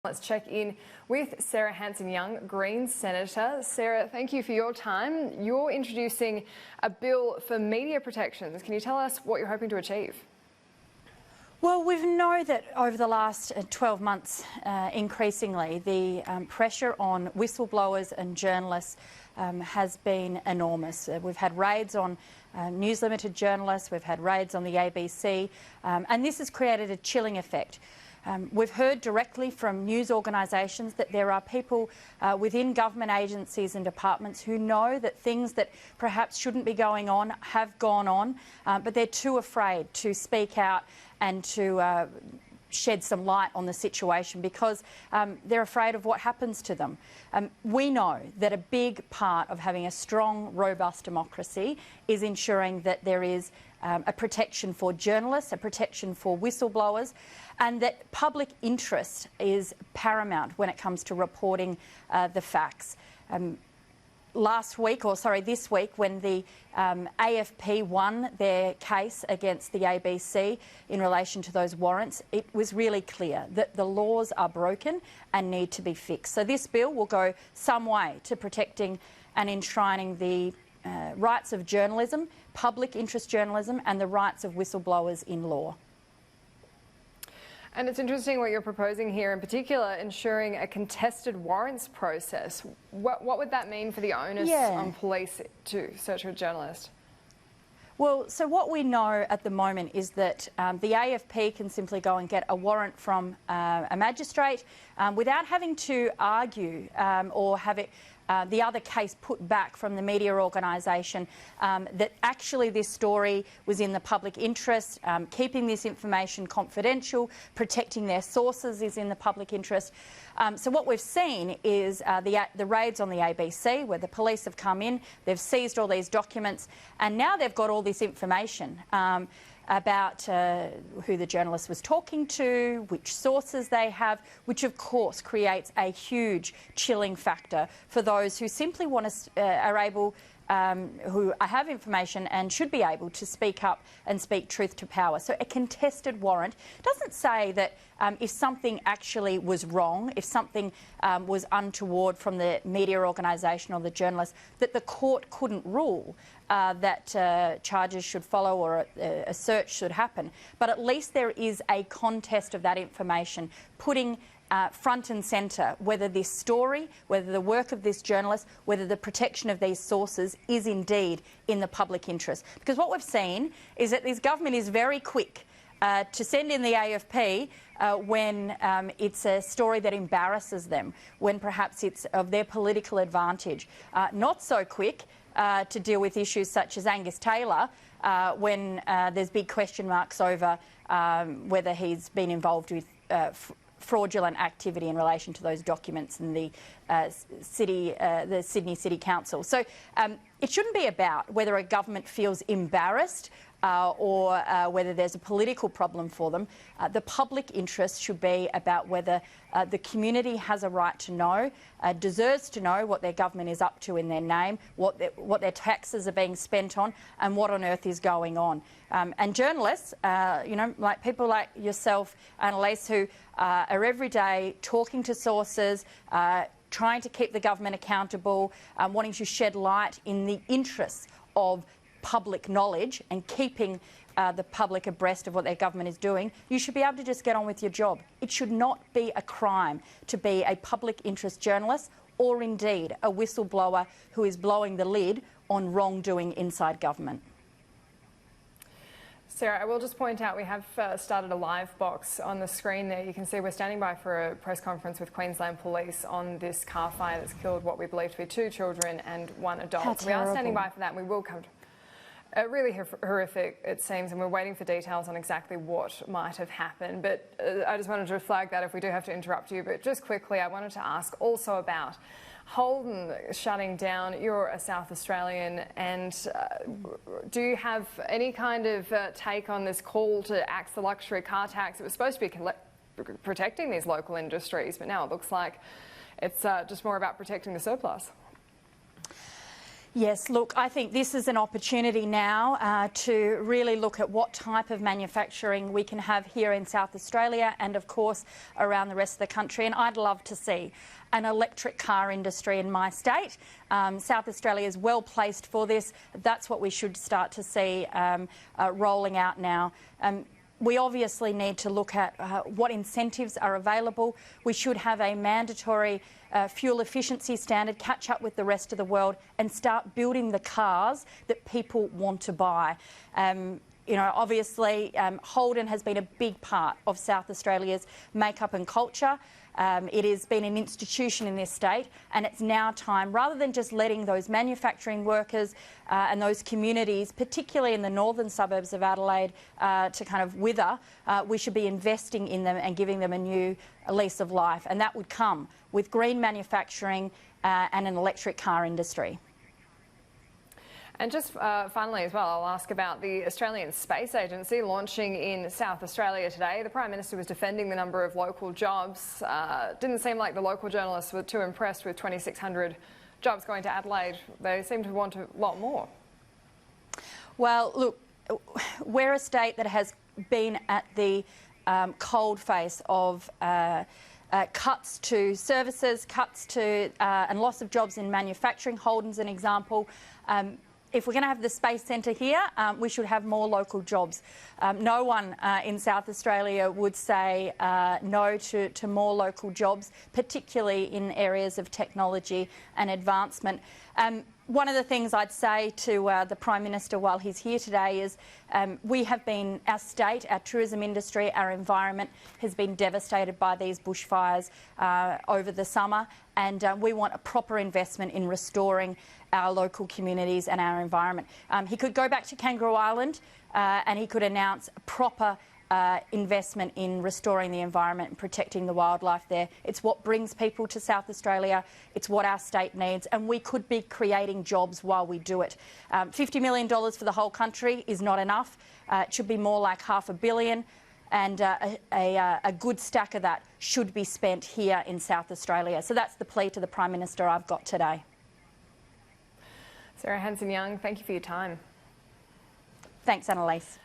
Let's check in with Sarah Hanson-Young, Greens Senator. Sarah, thank you for your time. You're introducing a bill for media protections. Can you tell us what you're hoping to achieve? Well, we know that over the last 12 months, increasingly, the pressure on whistleblowers and journalists has been enormous. We've had raids on News Limited journalists, we've had raids on the ABC, and this has created a chilling effect. We've heard directly from news organisations that there are people within government agencies and departments who know that things that perhaps shouldn't be going on have gone on, but they're too afraid to speak out and to shed some light on the situation because they're afraid of what happens to them. We know that a big part of having a strong, robust democracy is ensuring that there is a protection for journalists, a protection for whistleblowers, and that public interest is paramount when it comes to reporting the facts. This week, when the AFP won their case against the ABC in relation to those warrants, it was really clear that the laws are broken and need to be fixed. So this bill will go some way to protecting and enshrining the rights of journalism, public interest journalism, and the rights of whistleblowers in law. And it's interesting what you're proposing here, in particular, ensuring a contested warrants process. What would that mean for the onus on police to search for a journalist? Well, so what we know at the moment is that the AFP can simply go and get a warrant from a magistrate without having to argue or have it the other case put back from the media organisation that actually this story was in the public interest, keeping this information confidential, protecting their sources is in the public interest. So what we've seen is the raids on the ABC, where the police have come in, they've seized all these documents, and now they've got all this information about who the journalist was talking to, which sources they have, which of course creates a huge chilling factor for those who simply want to, who have information and should be able to speak up and speak truth to power. So a contested warrant doesn't say that if something actually was wrong, if something was untoward from the media organisation or the journalist, that the court couldn't rule that charges should follow or a search should happen. But at least there is a contest of that information, putting front and centre whether this story, whether the work of this journalist, whether the protection of these sources is indeed in the public interest. Because what we've seen is that this government is very quick to send in the AFP when it's a story that embarrasses them, when perhaps it's of their political advantage. Not so quick to deal with issues such as Angus Taylor when there's big question marks over whether he's been involved with fraudulent activity in relation to those documents in the Sydney City Council. So it shouldn't be about whether a government feels embarrassed or whether there's a political problem for them. The public interest should be about whether the community has a right to know, deserves to know what their government is up to in their name, what their taxes are being spent on, and what on earth is going on. And journalists, like people like yourself, Annalise, who are every day talking to sources, trying to keep the government accountable, wanting to shed light in the interests of public knowledge and keeping the public abreast of what their government is doing, you should be able to just get on with your job. It should not be a crime to be a public interest journalist or indeed a whistleblower who is blowing the lid on wrongdoing inside government. Sarah, I will just point out we have started a live box on the screen there. You can see we're standing by for a press conference with Queensland Police on this car fire that's killed what we believe to be 2 children and 1 adult. We are standing by for that, and we will come to really horrific, it seems, and we're waiting for details on exactly what might have happened. But I just wanted to flag that if we do have to interrupt you. But just quickly, I wanted to ask also about Holden shutting down. You're a South Australian, and do you have any kind of take on this call to axe the luxury car tax? It was supposed to be protecting these local industries, but now it looks like it's just more about protecting the surplus. Yes, look, I think this is an opportunity now to really look at what type of manufacturing we can have here in South Australia and, of course, around the rest of the country. And I'd love to see an electric car industry in my state. South Australia is well placed for this. That's what we should start to see rolling out now. We obviously need to look at what incentives are available. We should have a mandatory fuel efficiency standard, catch up with the rest of the world and start building the cars that people want to buy. You know, obviously Holden has been a big part of South Australia's makeup and culture. It has been an institution in this state, and it's now time, rather than just letting those manufacturing workers and those communities, particularly in the northern suburbs of Adelaide, to kind of wither, we should be investing in them and giving them a new lease of life. And that would come with green manufacturing and an electric car industry. And just finally as well, I'll ask about the Australian Space Agency launching in South Australia today. The Prime Minister was defending the number of local jobs. Didn't seem like the local journalists were too impressed with 2,600 jobs going to Adelaide. They seem to want a lot more. Well, look, we're a state that has been at the cold face of cuts to services, cuts to and loss of jobs in manufacturing. Holden's an example. If we're going to have the Space Centre here, we should have more local jobs. No one in South Australia would say no to more local jobs, particularly in areas of technology and advancement. One of the things I'd say to the Prime Minister while he's here today is we have been, our state, our tourism industry, our environment has been devastated by these bushfires over the summer, and we want a proper investment in restoring our local communities and our environment. He could go back to Kangaroo Island and he could announce a proper investment in restoring the environment and protecting the wildlife there. It's what brings people to South Australia. It's what our state needs, and we could be creating jobs while we do it. $50 million for the whole country is not enough. It should be more like $500 million, and a good stack of that should be spent here in South Australia. So that's the plea to the Prime Minister I've got today. Sarah Hanson-Young, thank you for your time. Thanks, Annalise.